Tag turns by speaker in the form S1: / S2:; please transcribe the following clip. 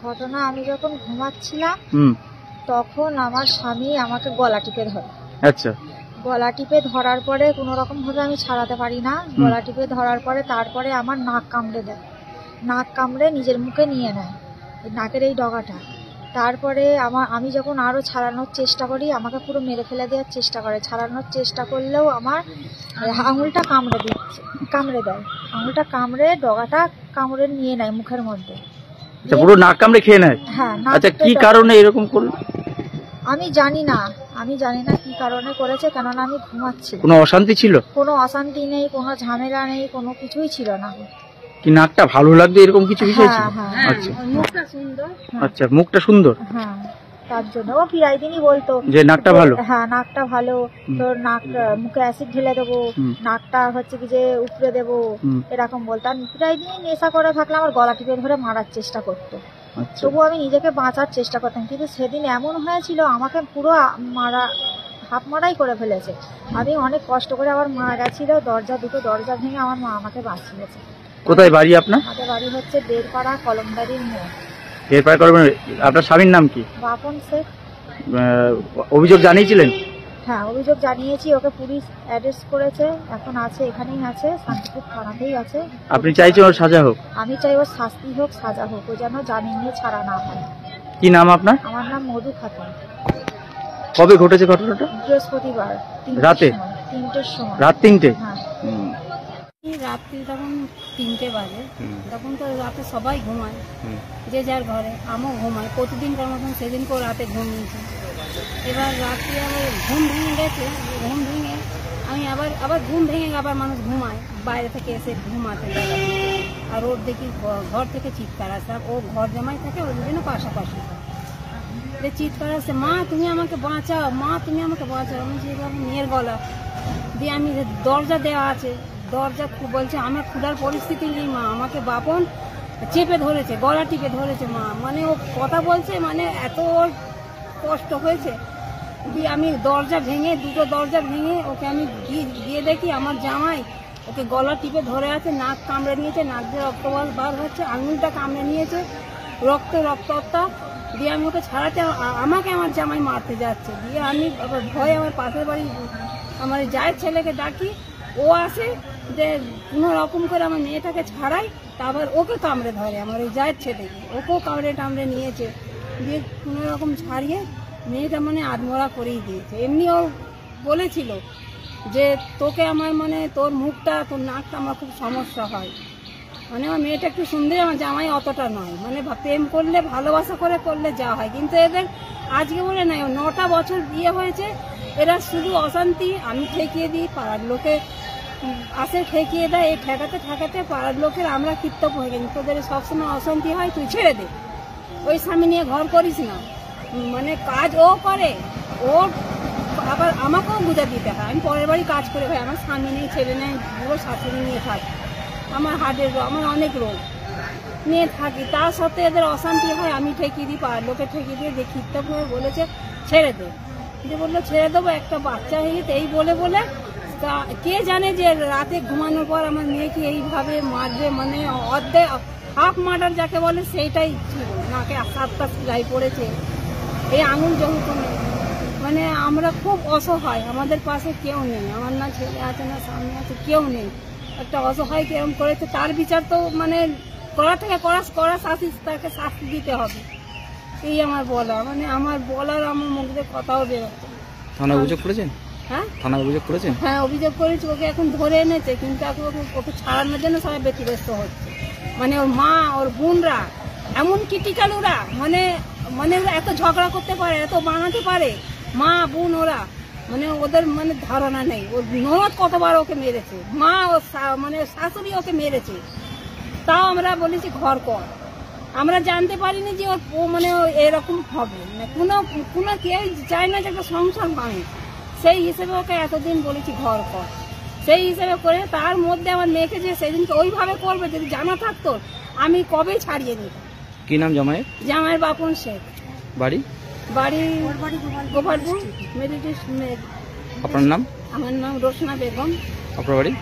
S1: ঘটনা আমি যখন ঘুমাচ্ছিলাম তখন আমার স্বামী আমাকে গলা টিপে ধরে।
S2: আচ্ছা।
S1: গলা টিপে ধরার পরে কোনো রকম ভাবে আমি ছাড়াতে পারি না। গলা টিপে ধরার পরে তারপরে আমার নাক কামড়ে দেয়, নাক কামড়ে নিজের মুখে নিয়ে নেয় নাকের এই ডগাটা। তারপরে আমি যখন আরো ছাড়ানোর চেষ্টা করি আমাকে পুরো মেরে ফেলে দেওয়ার চেষ্টা করে। ছাড়ানোর চেষ্টা করলেও আমার আঙুলটা কামড়ে দেয়, আঙুলটা কামড়ে ডগাটা কামড়ে নিয়ে নেয় মুখের মধ্যে।
S2: পুরো নাক কামড়ে খেয়ে নেয়?
S1: হ্যাঁ।
S2: আচ্ছা, কি কারণে এরকম করলো?
S1: আমি জানি না কি কারণে করেছে, কেননা আমি ঘুমাচ্ছি।
S2: কোনো অশান্তি ছিল?
S1: কোনো অশান্তি নেই, কোনো ঝামেলা নেই, কোনো কিছুই ছিল না।
S2: কি নাকটা ভালো লাগবে এরকম কিছু বিষয় ছিল? আচ্ছা,
S1: মুখটা সুন্দর।
S2: আচ্ছা, মুখটা সুন্দর।
S1: হ্যাঁ, তার জন্য ও প্রায় দিনই বলতো
S2: যে নাকটা ভালো।
S1: হ্যাঁ, নাকটা ভালো, তোর নাক মুখে অ্যাসিড ঢেলে দেবো, নাকটা হচ্ছে কি যে উপড়ে দেবো, এরকম বলতাম। প্রায় দিনই নেশা করে থাকলে আমার গলা টিপে ধরে মারার চেষ্টা করতো। তবু আমি নিজেকে বাঁচার চেষ্টা করতাম, কিন্তু সেদিন এমন হয়েছিল আমাকে পুরো হাফ মারাই করে ফেলেছে। আমি অনেক কষ্ট করে আবার মারা গেছিল, দুটো দরজা ভেঙে আমার মা আমাকে বাঁচিয়েছে।
S2: কোথায় বাড়ি আপনার?
S1: আমাদের বাড়ি হচ্ছে বেরপাড়া কলমদারির মোড়।
S2: বেরপাড়া কলমদারি। আপনার স্বামীর নাম কি?
S1: বাপন শেখ।
S2: অভিযোগ জানিয়েছিলেন?
S1: হ্যাঁ, অভিযোগ জানিয়েছি, ওকে পুলিশ অ্যারেস্ট করেছে, এখন আছে, এখানেই আছে, শান্তিপুর থানাতেই আছে।
S2: আপনি চাইছেন ওর সাজা হোক?
S1: আমি চাই ওর শাস্তি হোক, সাজা হোক, ও যেন জামিন নিয়ে ছাড়া না হয়।
S2: কি নাম আপনার?
S1: আমার নাম মধু খাতুন।
S2: কবে ঘটেছে ঘটনাটা?
S1: বৃহস্পতিবার
S2: রাতে
S1: 3টের সময়।
S2: রাত 3টে?
S1: হ্যাঁ।
S3: রাত্রি তখন 3টে বাজে, তখন তো রাতে সবাই ঘুমায়, যে যার ঘরে, আমিও ঘুমাই প্রতিদিনকার মতন। সেদিনকেও রাতে ঘুম নিয়েছি। এবার রাত্রি আবার ঘুম ভেঙে গেছে, ঘুম ভেঙে আমি আবার ঘুম ভেঙে আবার মানুষ ঘুমায়, বাইরে থেকে এসে ঘুমাতে যায়। আর ওর দেখি ঘর থেকে চিৎকার আসে, ও ঘর জামাই থাকে, ওর জন্য পাশাপাশি চিৎকার আসছে, মা তুমি আমাকে বাঁচাও, মা তুমি আমাকে বাঁচাও। আমি যেভাবে মেয়ের গলা দিয়ে, আমি দরজা দেওয়া আছে, দরজা বলছে আমার ক্ষুধার পরিস্থিতি নেই মা, আমাকে বাপন চেপে ধরেছে, গলা টিপে ধরেছে মা। মানে ও কথা বলছে, মানে এত কষ্ট হয়েছে। দিয়ে আমি দুটো দরজা ভেঙে ওকে আমি গিয়ে দেখি আমার জামাই ওকে গলা টিপে ধরে আছে, নাক কামড়ে নিয়েছে, নাক দিয়ে রক্ত বার হচ্ছে, আঙুলটা কামড়ে নিয়েছে, রক্তটা। দিয়ে আমি ওকে ছাড়াতে, আমাকে আমার জামাই মারতে যাচ্ছে। দিয়ে আমি ভয়ে আমার পাশের বাড়ি আমার জায়ের ছেলেকে ডাকি, ও আসে, যে কোনো রকম করে আমার মেয়েটাকে ছাড়াই, তারপর ওকে কামড়ে ধরে, আমার ওই জায়ের ছেলেকে, ওকেও কামড়ে নিয়েছে। দিয়ে কোনো রকম ছাড়িয়ে মেয়েটা মানে আধমরা করেই দিয়েছে। এমনি ও বলেছিল যে তোকে আমার মানে তোর মুখটা, তোর নাকটা আমার খুব সমস্যা হয়। মানে আমার মেয়েটা একটু সুন্দর, আমার জামাই অতটা নয়। মানে প্রেম করলে, ভালোবাসা করলে যা হয়, কিন্তু এদের আজকে বলে নাই, 9টা বছর বিয়ে হয়েছে, এরা শুধু অশান্তি। আমি ঠেকিয়ে দিই, পাড়ার লোকে আসে ঠেকিয়ে দেয়, এই ঠেকাতে পাড়ার লোকের আমরা কীর্তক হয়ে গেছি, তোদের সবসময় অশান্তি হয়, তুই ছেড়ে দে, ওই স্বামী নিয়ে ঘর করিস না। মানে কাজ ও করে, ও আবার আমাকেও বুঝা দিতে হয়। আমি পরের বাড়ি কাজ করে ভাই, আমার স্বামী নেই, ছেলে নেই, পুরো শাশুড়ি নিয়ে থাকি, আমার হার্টের রোগ, আমার অনেক রোগ নিয়ে থাকি, তার সত্ত্বেও এদের অশান্তি হয়। আমি ঠেকিয়ে দিই, পাড়ার লোকে ঠেকিয়ে দিয়ে, যে কীর্তক হয়ে বলেছে ছেড়ে দে, যে বললো ছেড়ে দেবো, একটা বাচ্চা হয়ে গেছে, এই বলে তা কে জানে যে রাতে ঘুমানোর পর আমার মেয়েকে এইভাবে মারবে। মানে অর্ধেক হাফ মার্ডার যাকে বলে সেইটাই ছিল। নাকে 7টা সেলাই পড়েছে, এই আঙুল যেহেতু নেই। মানে আমরা খুব অসহায়, আমাদের পাশে কেউ নেই, আমার না ছেলে আছে না স্বামী আছে, কেউ নেই। একটা অসহায় কেরম করেছে, তার বিচার তো মানে করা থেকে করা তাকে শাস্তি দিতে হবে, এই আমার বলা। মানে আমার বলার আমার মুখে কথাও বেরোচ্ছে।
S2: থানা অভিযোগ করেছেন?
S3: হ্যাঁ,
S2: থানা অভিযোগ করেছেন?
S3: হ্যাঁ, অভিযোগ করেছি, ওকে এখন ধরে এনেছে, কিন্তু ওকে ছাড়ানোর জন্য সবাই ব্যতিব্যস্ত হচ্ছে। মানে ওর মা, ওর বোনরা এমন ক্রিটিক্যাল, ওরা মানে ওরা এত ঝগড়া করতে পারে, এত বানাতে পারে, মা বোন ওরা, মানে ওদের মানে ধারণা নেই। ওর ননদ কতবার ওকে মেরেছে, মা ও মানে শাশুড়ি ওকে মেরেছে, তাও আমরা বলেছি ঘর কর। আমরা জানতে পারিনি যে ও মানে এরকম হবে, মানে কোনো কেউ চায় না যে একটা সংসার ভাঙে। সেই হিসেবে ওকে এতদিন বলেছি ঘর কর, সেই হিসেবে করে। তার মধ্যে আমার মেয়েকে যে সেদিনকে ওইভাবে করবে, যদি জানা থাকতো আমি কবে ছাড়িয়ে নিতাম।
S2: কি নাম জামাইয়ের?
S3: জামাইয়ের বাপন শেখ।
S2: বাড়ি
S3: গোপালপুর মেডিটেশন।
S2: আপনার নাম?
S3: আমার নাম রোশনা বেগম।
S2: আপনার বাড়ি?